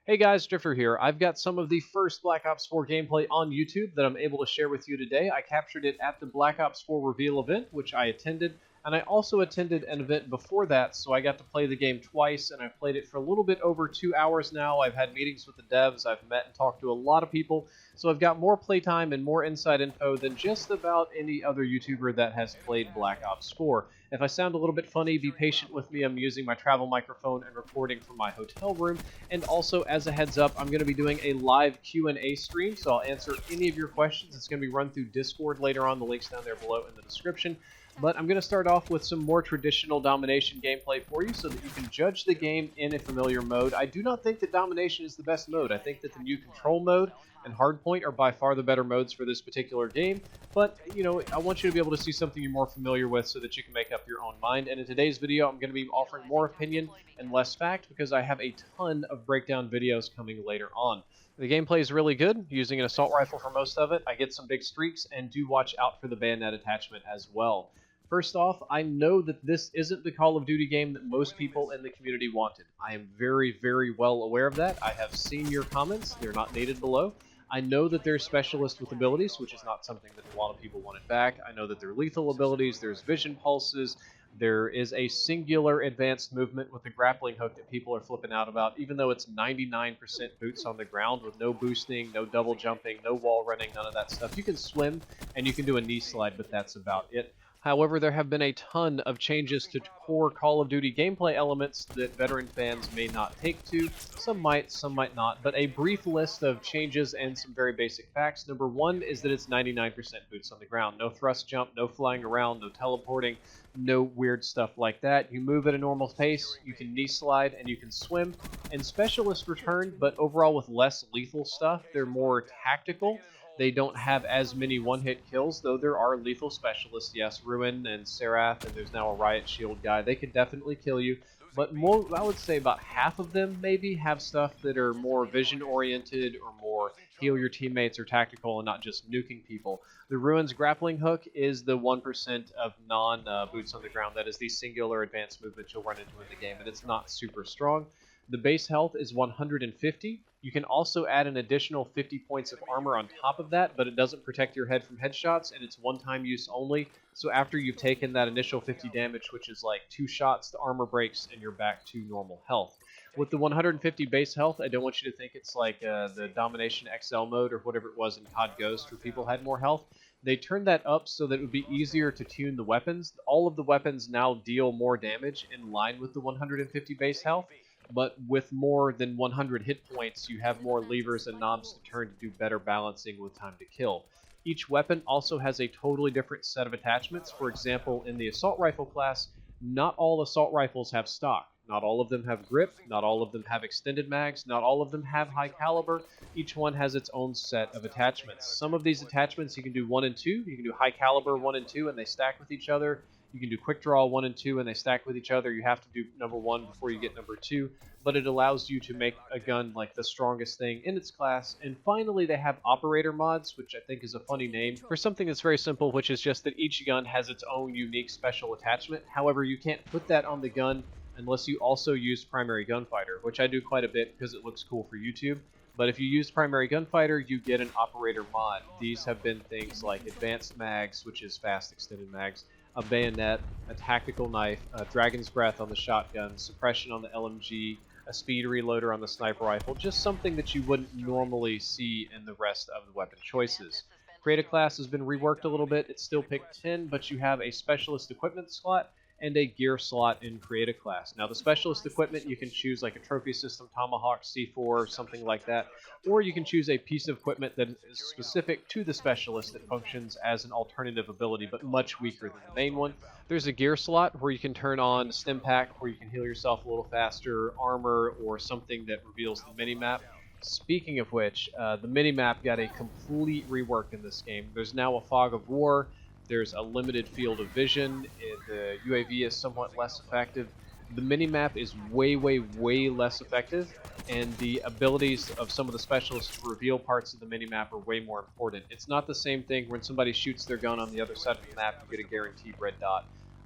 Hey guys, Drifter here. I've got some of the first Black Ops 4 gameplay on YouTube that I'm able to share with you today. I captured it at the Black Ops 4 reveal event, which I attended, and I also attended an event before that, so I got to play the game twice, and I've played it for a little bit over 2 hours now. I've had meetings with the devs, I've met and talked to a lot of people, so I've got more playtime and more inside info than just about any other YouTuber that has played Black Ops 4. If I sound a little bit funny, be patient with me. I'm using my travel microphone and recording from my hotel room. And also, as a heads up, I'm going to be doing a live Q&A stream, so I'll answer any of your questions. It's going to be run through Discord later on. The link's down there below in the description. But I'm going to start off with some more traditional domination gameplay for you so that you can judge the game in a familiar mode. I do not think that domination is the best mode. I think that the new control mode and hardpoint are by far the better modes for this particular game. But, you know, I want you to be able to see something you're more familiar with so that you can make up your own mind. And in today's video, I'm going to be offering more opinion and less fact because I have a ton of breakdown videos coming later on. The gameplay is really good, using an assault rifle for most of it. I get some big streaks, and do watch out for the bayonet attachment as well. First off, I know that this isn't the Call of Duty game that most people in the community wanted. I am very, very well aware of that. I have seen your comments. They're not dated below. I know that there's specialists with abilities, which is not something that a lot of people wanted back. I know that there are lethal abilities, there's vision pulses, there is a singular advanced movement with the grappling hook that people are flipping out about, even though it's 99% boots on the ground with no boosting, no double jumping, no wall running, none of that stuff. You can swim and you can do a knee slide, but that's about it. However, there have been a ton of changes to core Call of Duty gameplay elements that veteran fans may not take to. Some might not, but a brief list of changes and some very basic facts. Number one is that it's 99% boots on the ground. No thrust jump, no flying around, no teleporting, no weird stuff like that. You move at a normal pace, you can knee slide, and you can swim. And specialists returned, but overall with less lethal stuff. They're more tactical. They don't have as many one-hit kills, though there are lethal specialists. Yes, Ruin and Seraph, and there's now a Riot Shield guy. They could definitely kill you, but more, I would say about half of them maybe have stuff that are more vision-oriented or more heal your teammates or tactical and not just nuking people. The Ruin's grappling hook is the 1% of non-boots on the ground. That is the singular advanced movement you'll run into in the game, and it's not super strong. The base health is 150. You can also add an additional 50 points of armor on top of that, but it doesn't protect your head from headshots, and it's one-time use only. So after you've taken that initial 50 damage, which is like 2 shots, the armor breaks and you're back to normal health. With the 150 base health, I don't want you to think it's like the Domination XL mode or whatever it was in COD Ghost where people had more health. They turned that up so that it would be easier to tune the weapons. All of the weapons now deal more damage in line with the 150 base health. But with more than 100 hit points, you have more levers and knobs to turn to do better balancing with time to kill. Each weapon also has a totally different set of attachments. For example, in the assault rifle class, not all assault rifles have stock. Not all of them have grip, not all of them have extended mags, not all of them have high caliber. Each one has its own set of attachments. Some of these attachments you can do 1 and 2. You can do high caliber 1 and 2 and they stack with each other. You can do quick draw 1 and 2 and they stack with each other. You have to do number 1 before you get number 2, but it allows you to make a gun like the strongest thing in its class. And finally, they have operator mods, which I think is a funny name for something that's very simple, which is just that each gun has its own unique special attachment. However, you can't put that on the gun unless you also use primary gunfighter, which I do quite a bit because it looks cool for YouTube. But if you use primary gunfighter, you get an operator mod. These have been things like advanced mags, which is fast extended mags, a bayonet, a tactical knife, a dragon's breath on the shotgun, suppression on the LMG, a speed reloader on the sniper rifle, just something that you wouldn't normally see in the rest of the weapon choices. Create class has been reworked a little bit. It's still pick 10, but you have a specialist equipment slot and a gear slot in create class. Now the specialist equipment, you can choose like a trophy system, Tomahawk, C4, something like that, or you can choose a piece of equipment that is specific to the specialist that functions as an alternative ability, but much weaker than the main one. There's a gear slot where you can turn on stim pack, where you can heal yourself a little faster, armor, or something that reveals the minimap. Speaking of which, the minimap got a complete rework in this game. There's now a fog of war. There's a limited field of vision. The UAV is somewhat less effective. The minimap is way, way, way less effective, and the abilities of some of the specialists to reveal parts of the minimap are way more important. It's not the same thing when somebody shoots their gun on the other side of the map, you get a guaranteed red dot.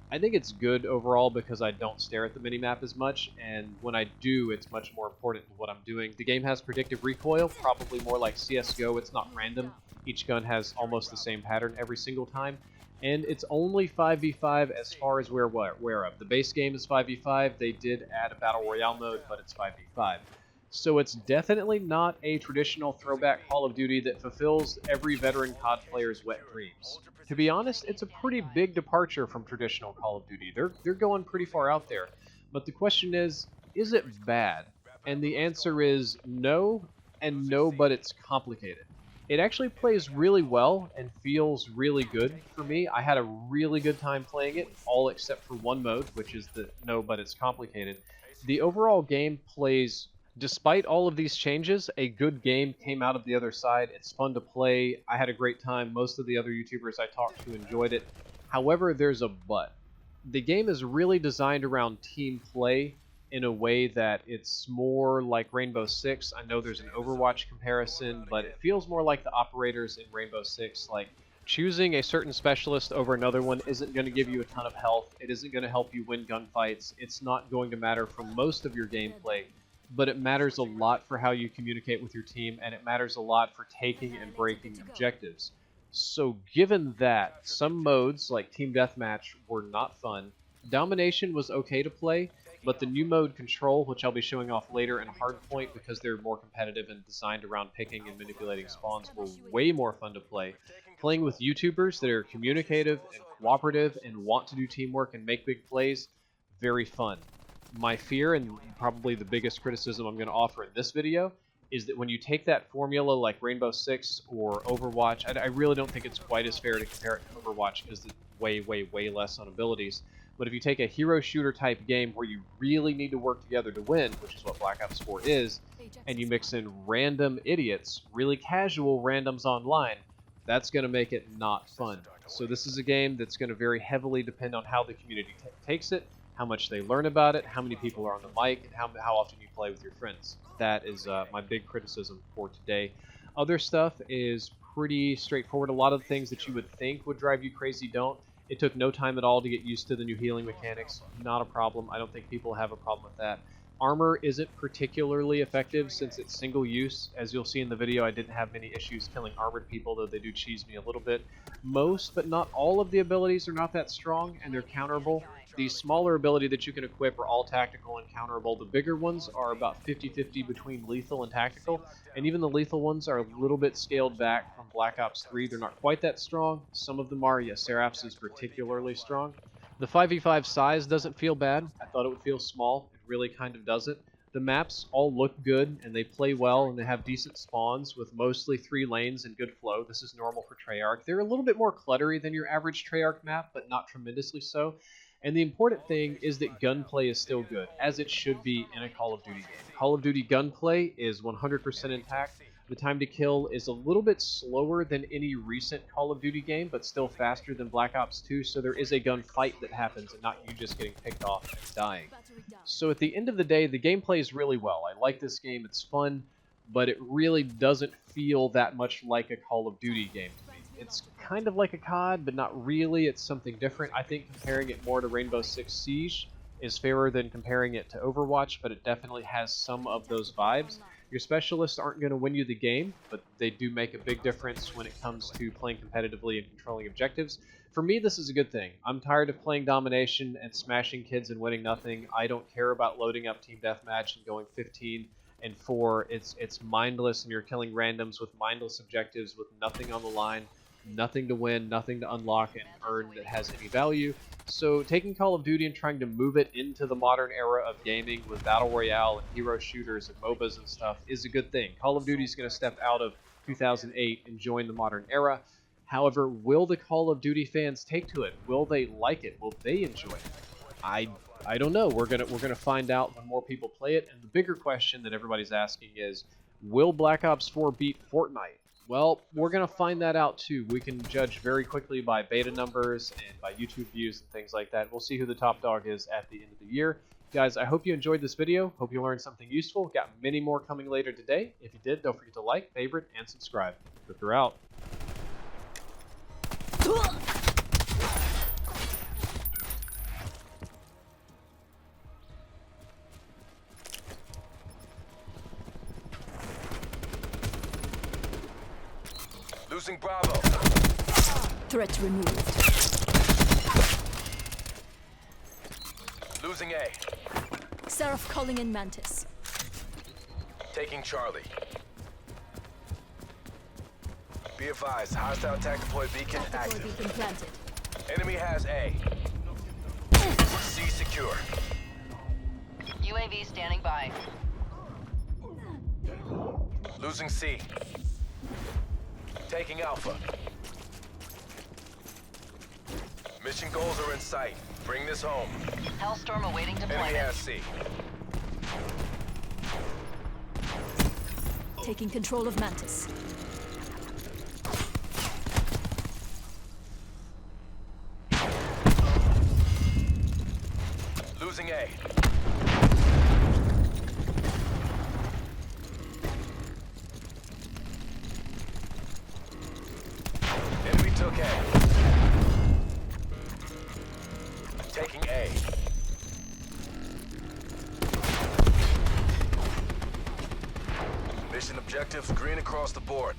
I think it's good overall because I don't stare at the minimap as much, and when I do, it's much more important to what I'm doing. The game has predictive recoil, probably more like CSGO. It's not random. Each gun has almost the same pattern every single time, and it's only 5v5 as far as we're aware of. The base game is 5v5. They did add a Battle Royale mode, but it's 5v5. So it's definitely not a traditional throwback Call of Duty that fulfills every veteran COD player's wet dreams. To be honest, it's a pretty big departure from traditional Call of Duty. They're going pretty far out there. But the question is it bad? And the answer is no, and no, but it's complicated. It actually plays really well and feels really good for me. I had a really good time playing it, all except for one mode, which is the no, but it's complicated. The overall game plays. Despite all of these changes, a good game came out of the other side. It's fun to play. I had a great time. Most of the other YouTubers I talked to enjoyed it. However, there's a but. The game is really designed around team play in a way that it's more like Rainbow Six. I know there's an Overwatch comparison, but it feels more like the operators in Rainbow Six. Like, choosing a certain specialist over another one isn't going to give you a ton of health. It isn't going to help you win gunfights. It's not going to matter for most of your gameplay. But it matters a lot for how you communicate with your team, and it matters a lot for taking and breaking objectives. So given that, some modes, like Team Deathmatch, were not fun. Domination was okay to play, but the new mode Control, which I'll be showing off later, and Hardpoint, because they're more competitive and designed around picking and manipulating spawns, were way more fun to play. Playing with YouTubers that are communicative and cooperative and want to do teamwork and make big plays, very fun. My fear, and probably the biggest criticism I'm going to offer in this video, is that when you take that formula like Rainbow Six or Overwatch, I really don't think it's quite as fair to compare it to Overwatch because it's way, way, way less on abilities. But if you take a hero shooter type game where you really need to work together to win, which is what Black Ops 4 is, and you mix in random idiots, really casual randoms online, that's going to make it not fun. So this is a game that's going to very heavily depend on how the community takes it, how much they learn about it, how many people are on the mic, and how often you play with your friends. That is my big criticism for today. Other stuff is pretty straightforward. A lot of the things that you would think would drive you crazy don't. It took no time at all to get used to the new healing mechanics. Not a problem. I don't think people have a problem with that. Armor isn't particularly effective since it's single use. As you'll see in the video, I didn't have many issues killing armored people, though they do cheese me a little bit. Most, but not all of the abilities are not that strong, and they're counterable. The smaller ability that you can equip are all tactical and counterable. The bigger ones are about 50-50 between lethal and tactical, and even the lethal ones are a little bit scaled back from Black Ops 3. They're not quite that strong. Some of them are. Yes, Seraph's is particularly strong. The 5v5 size doesn't feel bad. I thought it would feel small. It really kind of doesn't. The maps all look good, and they play well, and they have decent spawns with mostly 3 lanes and good flow. This is normal for Treyarch. They're a little bit more cluttery than your average Treyarch map, but not tremendously so. And the important thing is that gunplay is still good, as it should be in a Call of Duty game. Call of Duty gunplay is 100% intact. The time to kill is a little bit slower than any recent Call of Duty game, but still faster than Black Ops 2, so there is a gunfight that happens and not you just getting picked off and dying. So at the end of the day, the game plays really well. I like this game, it's fun, but it really doesn't feel that much like a Call of Duty game to me. It's kind of like a COD, but not really. It's something different. I think comparing it more to Rainbow Six Siege is fairer than comparing it to Overwatch, but it definitely has some of those vibes. Your specialists aren't going to win you the game, but they do make a big difference when it comes to playing competitively and controlling objectives. For me, this is a good thing. I'm tired of playing domination and smashing kids and winning nothing. I don't care about loading up Team Deathmatch and going 15 and 4. It's mindless, and you're killing randoms with mindless objectives with nothing on the line, nothing to win, nothing to unlock and earn that has any value. So taking Call of Duty and trying to move it into the modern era of gaming with Battle Royale and hero shooters and MOBAs and stuff is a good thing. Call of Duty is going to step out of 2008 and join the modern era. However, will the Call of Duty fans take to it? Will they like it? Will they enjoy it? I don't know. We're gonna find out when more people play it. And the bigger question that everybody's asking is, will Black Ops 4 beat Fortnite? Well, we're going to find that out too. We can judge very quickly by beta numbers and by YouTube views and things like that. We'll see who the top dog is at the end of the year. Guys, I hope you enjoyed this video. Hope you learned something useful. Got many more coming later today. If you did, don't forget to like, favorite, and subscribe. Cooker out. Losing Bravo. Threat removed. Losing A. Seraph calling in Mantis. Taking Charlie. Be advised, hostile attack deploy beacon Tactical active. beacon planted. Enemy has A. C secure. UAV standing by. Losing C. Taking Alpha. Mission goals are in sight. Bring this home. Hellstorm awaiting Enemy deployment. has C. Taking control of Mantis. Losing A. Enemy took A. Taking A. Mission objectives green across the board.